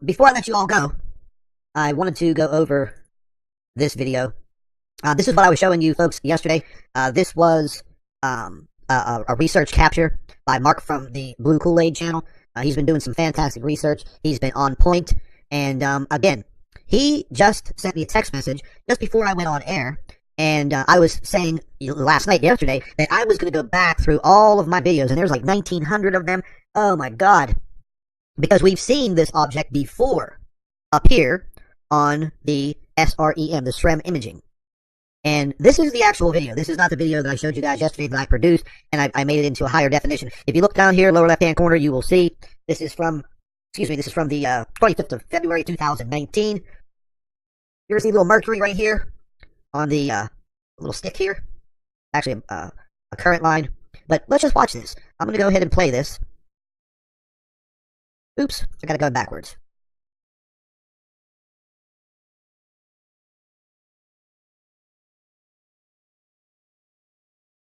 Before I let you all go, I wanted to go over this video. This is what I was showing you folks yesterday. This was a research capture by Mark from the Blue Kool-Aid channel. He's been doing some fantastic research. He's been on point. And again, he just sent me a text message just before I went on air. And I was saying yesterday, that I was going to go back through all of my videos. And there's like 1,900 of them. Oh my God. Because we've seen this object before appear on the SREM, the SREM imaging. And this is the actual video. This is not the video that I showed you guys yesterday that I produced, and I made it into a higher definition. If you look down here, lower left-hand corner, you will see this is from the 25th of February, 2019. Here's the little Mercury right here on the little stick here. Actually, a current line. But let's just watch this. I'm going to go ahead and play this. Oops, I got to go backwards.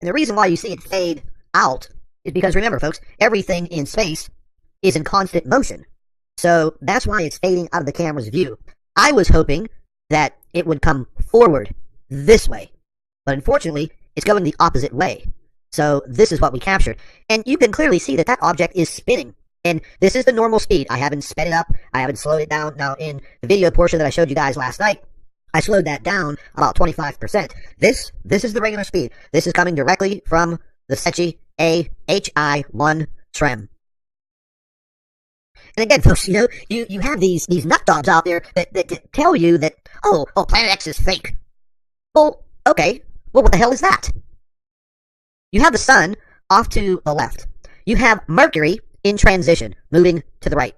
And the reason why you see it fade out is because, remember, folks, everything in space is in constant motion. So that's why it's fading out of the camera's view. I was hoping that it would come forward this way. But unfortunately, it's going the opposite way. So this is what we captured. And you can clearly see that that object is spinning. And this is the normal speed. I haven't sped it up. I haven't slowed it down. Now, in the video portion that I showed you guys last night, I slowed that down about 25%. This is the regular speed. This is coming directly from the Secchi AHI-1 SREM. And again, folks, you have these nut jobs out there that tell you that, oh, Planet X is fake. Well, okay. Well, what the hell is that? You have the sun off to the left. You have Mercury in transition, moving to the right.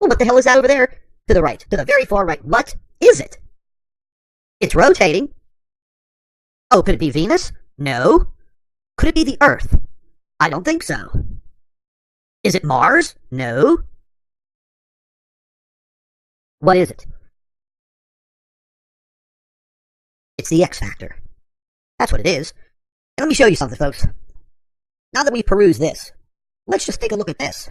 Well, what the hell is that over there? To the right. To the very far right. What is it? It's rotating. Oh, could it be Venus? No. Could it be the Earth? I don't think so. Is it Mars? No. What is it? It's the X factor. That's what it is. And let me show you something, folks. Now that we've perused this, let's just take a look at this.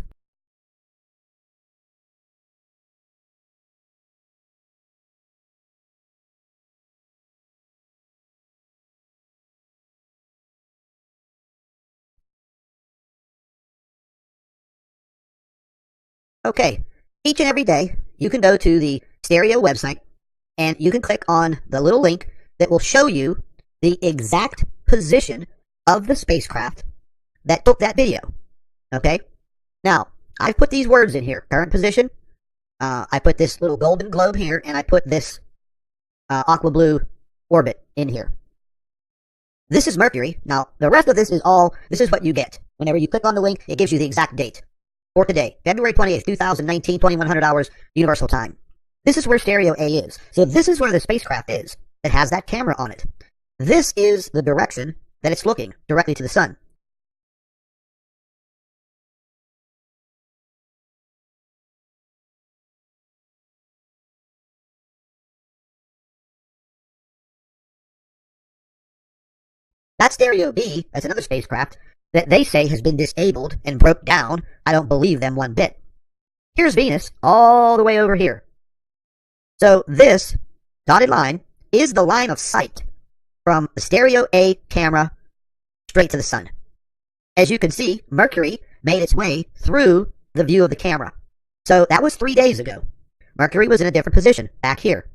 Okay, each and every day, you can go to the stereo website, and you can click on the little link that will show you the exact position of the spacecraft that took that video. Okay? Now, I've put these words in here. Current position. I put this little golden globe here, and I put this aqua blue orbit in here. This is Mercury. Now, the rest of this is what you get. Whenever you click on the link, it gives you the exact date. For today, February 28th, 2019, 2100 hours, Universal Time. This is where Stereo A is. So this is where the spacecraft is that has that camera on it. This is the direction that it's looking, directly to the sun. That Stereo B, that's another spacecraft, that they say has been disabled and broke down. I don't believe them one bit. Here's Venus, all the way over here. So this dotted line is the line of sight from the Stereo A camera straight to the sun. As you can see, Mercury made its way through the view of the camera. So that was 3 days ago. Mercury was in a different position, back here.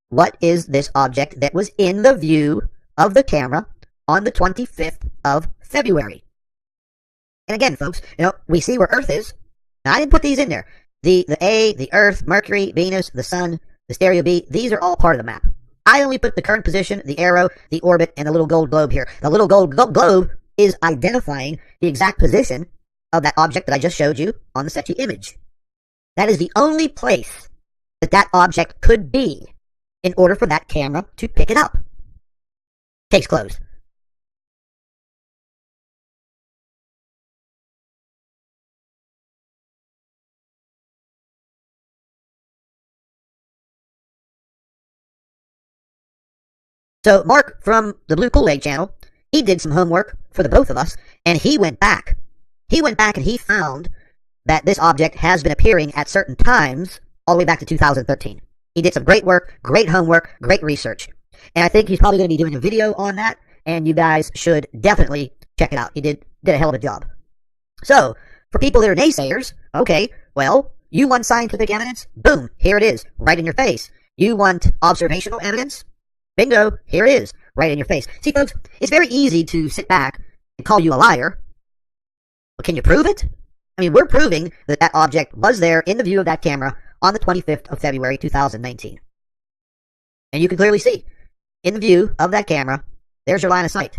What is this object that was in the view of the camera on the 25th of February? And again, folks, we see where Earth is. Now, I didn't put these in there. The A, the Earth, Mercury, Venus, the Sun, the Stereo B, these are all part of the map. I only put the current position, the arrow, the orbit, and the little gold globe here. The little gold globe is identifying the exact position of that object that I just showed you on the Secchi image. That is the only place that that object could be in order for that camera to pick it up. Case closed. So Mark from the Blue Kool-Aid channel, he did some homework for the both of us, and he went back. He went back and he found that this object has been appearing at certain times all the way back to 2013. He did some great work, great homework, great research. And I think he's probably going to be doing a video on that, and you guys should definitely check it out. He did a hell of a job. So, for people that are naysayers, okay, well, you want scientific evidence? Boom, here it is, right in your face. You want observational evidence? Bingo, here it is, right in your face. See, folks, it's very easy to sit back and call you a liar, but can you prove it? I mean, we're proving that that object was there in the view of that camera on the 25th of February, 2019. And you can clearly see, in the view of that camera, there's your line of sight.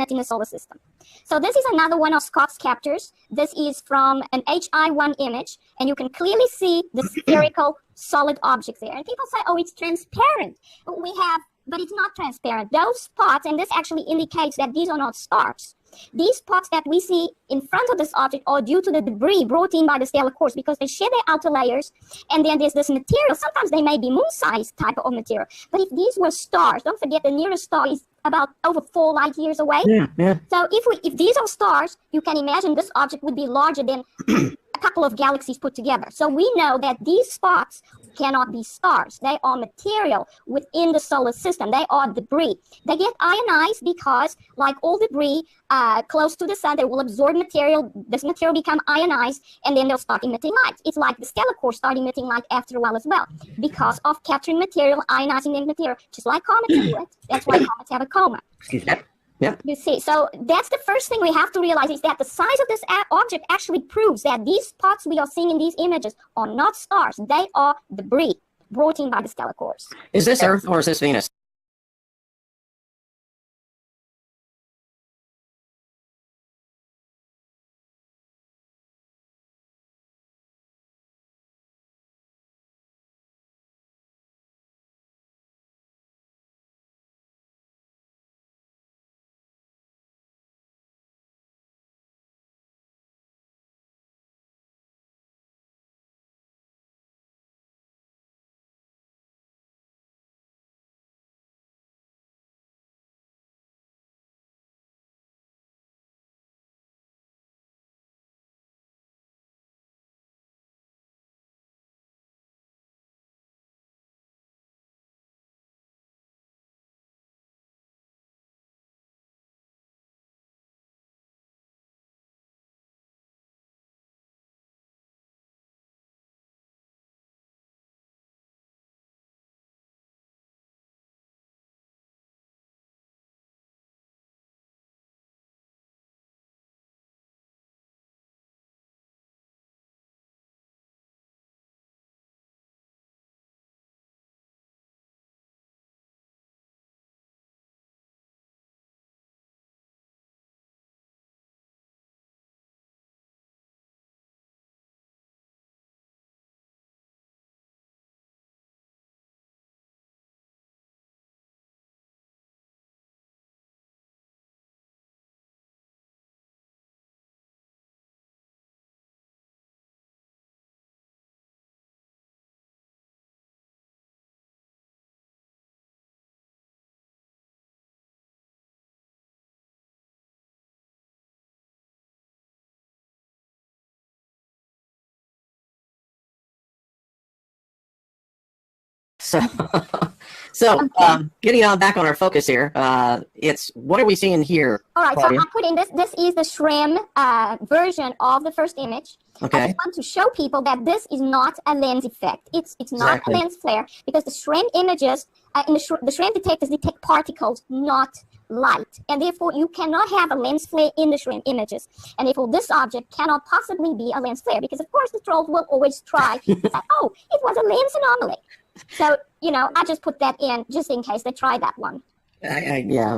In the solar system. So this is another one of Scott's captures. This is from an HI1 image, and you can clearly see the spherical solid object there. And people say, oh, it's transparent. But it's not transparent. Those spots, and this actually indicates that these are not stars. These spots that we see in front of this object are due to the debris brought in by the stellar cores, because they share their outer layers, and then there's this material. Sometimes they may be moon-sized type of material. But if these were stars, don't forget the nearest star is about over 4 light years away. Yeah. So if these are stars, you can imagine this object would be larger than a couple of galaxies put together. So we know that these spots cannot be stars. They are material within the solar system. They are debris. They get ionized because, like all debris close to the sun, they will absorb material. This material become ionized, and then they'll start emitting light. It's like the stellar core start emitting light after a while as well, because of capturing material, ionizing the material, just like comets do it. That's why comets have a coma. Excuse me. Yep. You see, so that's the first thing we have to realize, is that the size of this object actually proves that these spots we are seeing in these images are not stars. They are debris brought in by the stellar cores. Is this Earth or is this Venus? So, getting on back on our focus here, it's what are we seeing here? All right, Claudia? so I put in this. This is the SRAM version of the first image. Okay. I just want to show people that this is not a lens effect. It's not Exactly. a lens flare, because the SRAM images the shrimp detectors detect particles, not light, and therefore you cannot have a lens flare in the shrimp images, and therefore this object cannot possibly be a lens flare, because of course the trolls will always try to say, oh, it was a lens anomaly. So, I just put that in just in case they try that one. Yeah.